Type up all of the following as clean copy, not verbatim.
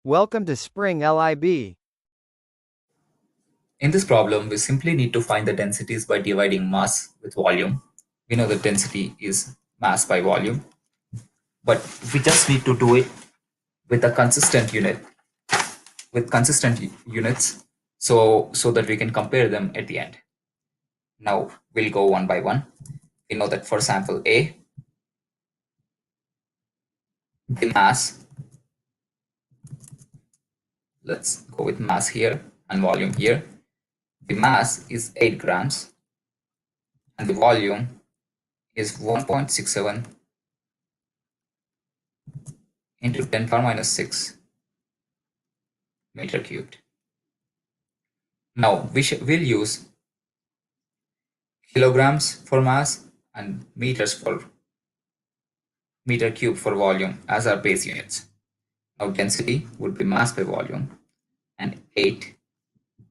Welcome to Spring LIB. In this problem, we simply need to find the densities by dividing mass with volume. We know that density is mass by volume, but we just need to do it with a consistent unit, with consistent units, so that we can compare them at the end. Now we'll go one by one. We know that for sample A, the mass, let's go with mass here and volume here. The mass is 8 grams and the volume is 1.67 into 10 power minus 6 meter cubed. Now we'll use kilograms for mass and meters for meter cube for volume as our base units. Now density would be mass by volume, and 8.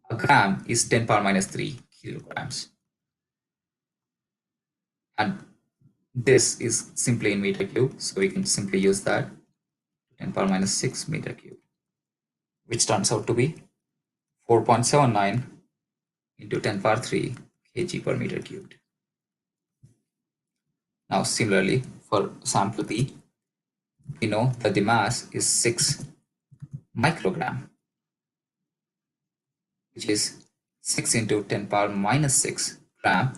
A gram is 10 power minus 3 kilograms. And this is simply in meter cube, so we can simply use that, 10 power minus 6 meter cube, which turns out to be 4.79 into 10 power 3 kg per meter cubed. Now similarly, for sample B, we know that the mass is 6 microgram, which is 6 into 10 power minus 6 gram.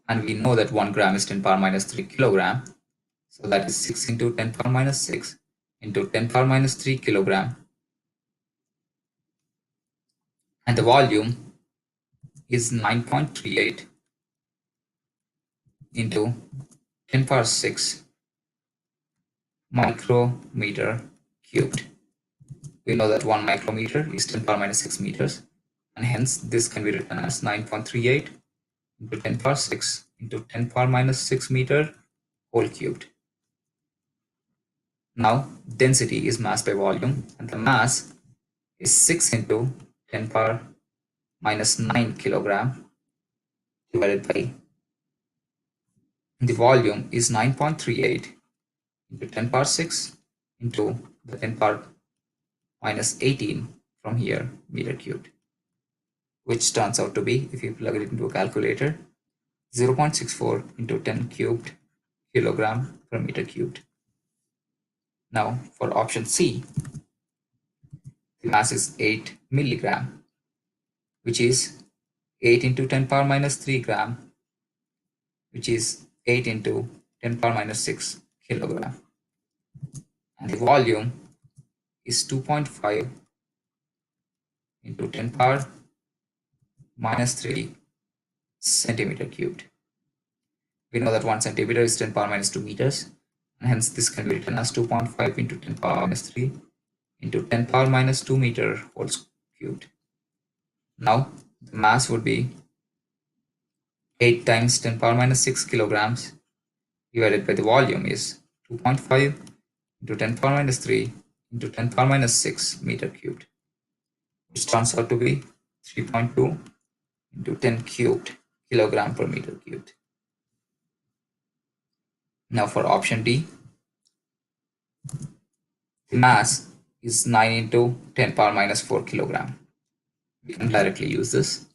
And we know that 1 gram is 10 power minus 3 kilogram. So that is 6 into 10 power minus 6 into 10 power minus 3 kilogram. And the volume is 9.38 into 10 power 6 micrometer cubed. We know that 1 micrometer is 10 power minus 6 meters, and hence this can be written as 9.38 into 10 power 6 into 10 power minus 6 meter whole cubed. Now density is mass by volume, and the mass is 6 into 10 power minus 9 kilogram divided by the volume is 9.38 into 10 power 6 into the 10 power minus 18 from here meter cubed, which turns out to be, if you plug it into a calculator, 0.64 into 10 cubed kilogram per meter cubed. Now for option C, the mass is 8 milligram, which is 8 into 10 power minus 3 gram, which is 8 into 10 power minus 6 kilogram. And the volume is 2.5 into 10 power minus 3 centimeter cubed. We know that 1 centimeter is 10 power minus 2 meters, and hence this can be written as 2.5 into 10 power minus 3 into 10 power minus 2 meter whole cubed. Now the mass would be 8 times 10 power minus 6 kilograms divided by the volume is 2.5 into 10 power minus 3 into 10 power minus 6 meter cubed, which turns out to be 3.2 into 10 cubed kilogram per meter cubed. Now for option D, the mass is 9 into 10 power minus 4 kilogram. We can directly use this.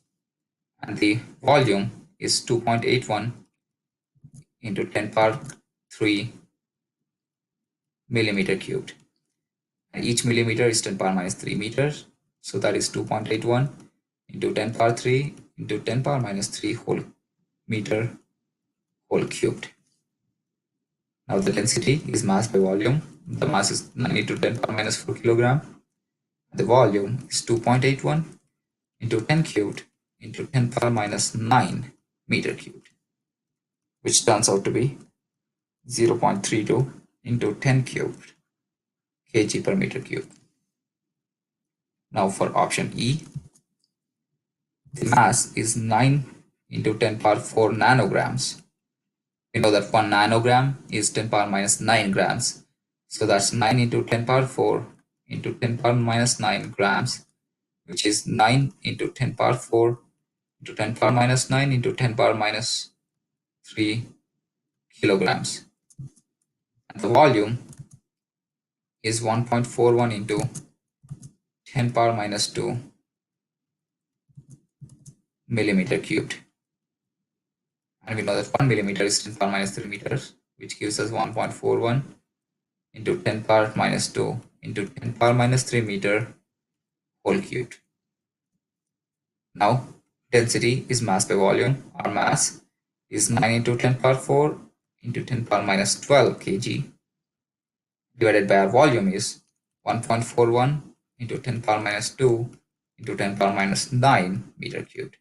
And the volume is 2.81 into 10 power 3 millimeter cubed. And each millimeter is 10 power minus 3 meters. So that is 2.81 into 10 power 3 into 10 power minus 3 whole meter whole cubed. Now the density is mass by volume. The mass is 9 into 10 power minus 4 kilogram. The volume is 2.81 into 10 cubed into 10 power minus 9 meter cubed, which turns out to be 0.32 into 10 cubed kg per meter cubed. Now for option E, the mass is 9 into 10 power 4 nanograms. We know that 1 nanogram is 10 power minus 9 grams. So that's 9 into 10 power 4 into 10 power minus 9 grams, which is 9 into 10 power 4 into 10 power minus 9 into 10 power minus 3 kilograms. And the volume is 1.41 into 10 power minus 2 millimeter cubed. And we know that 1 millimeter is 10 power minus 3 meters, which gives us 1.41 into 10 power minus 2 into 10 power minus 3 meter whole cubed. Now, density is mass by volume. Our mass is 9 into 10 power 4 into 10 power minus 12 kg divided by our volume is 1.41 into 10 power minus 2 into 10 power minus 9 meter cubed,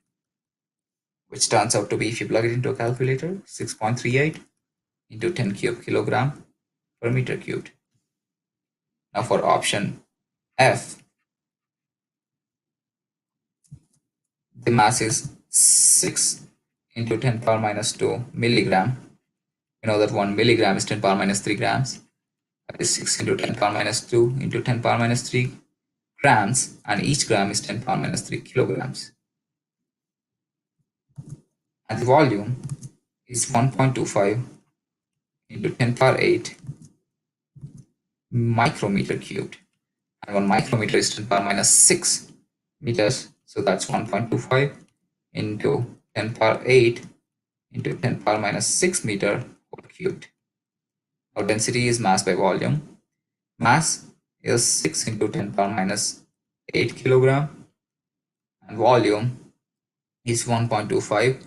which turns out to be, if you plug it into a calculator, 6.38 into 10 cube kilogram per meter cubed. Now for option F, the mass is 6 into 10 power minus 2 milligram. You know that 1 milligram is 10 power minus 3 grams. That is 6 into 10 power minus 2 into 10 power minus 3 grams, and each gram is 10 power minus 3 kilograms. And the volume is 1.25 into 10 power 8 micrometer cubed. And 1 micrometer is 10 power minus 6 meters. So that's 1.25 into 10 power 8 into 10 power minus 6 meter whole cubed. Now density is mass by volume. Mass is 6 into 10 power minus 8 kilogram, and volume is 1.25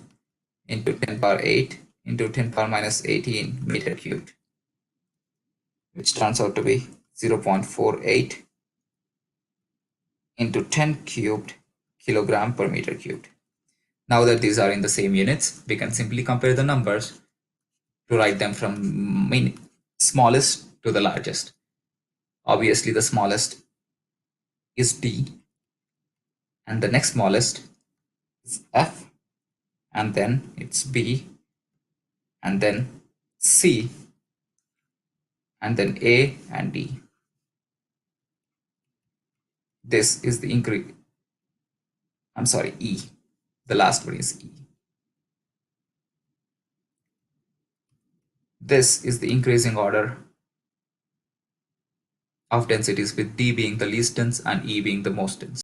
into 10 power 8 into 10 power minus 18 meter cubed, which turns out to be 0.48 into 10 cubed kilogram per meter cubed. Now that these are in the same units, we can simply compare the numbers to write them from smallest to the largest. Obviously, the smallest is D, and the next smallest is F, and then it's B, and then C, and then A and D. This is the E. The last one is E. This is the increasing order of densities, with D being the least dense and E being the most dense.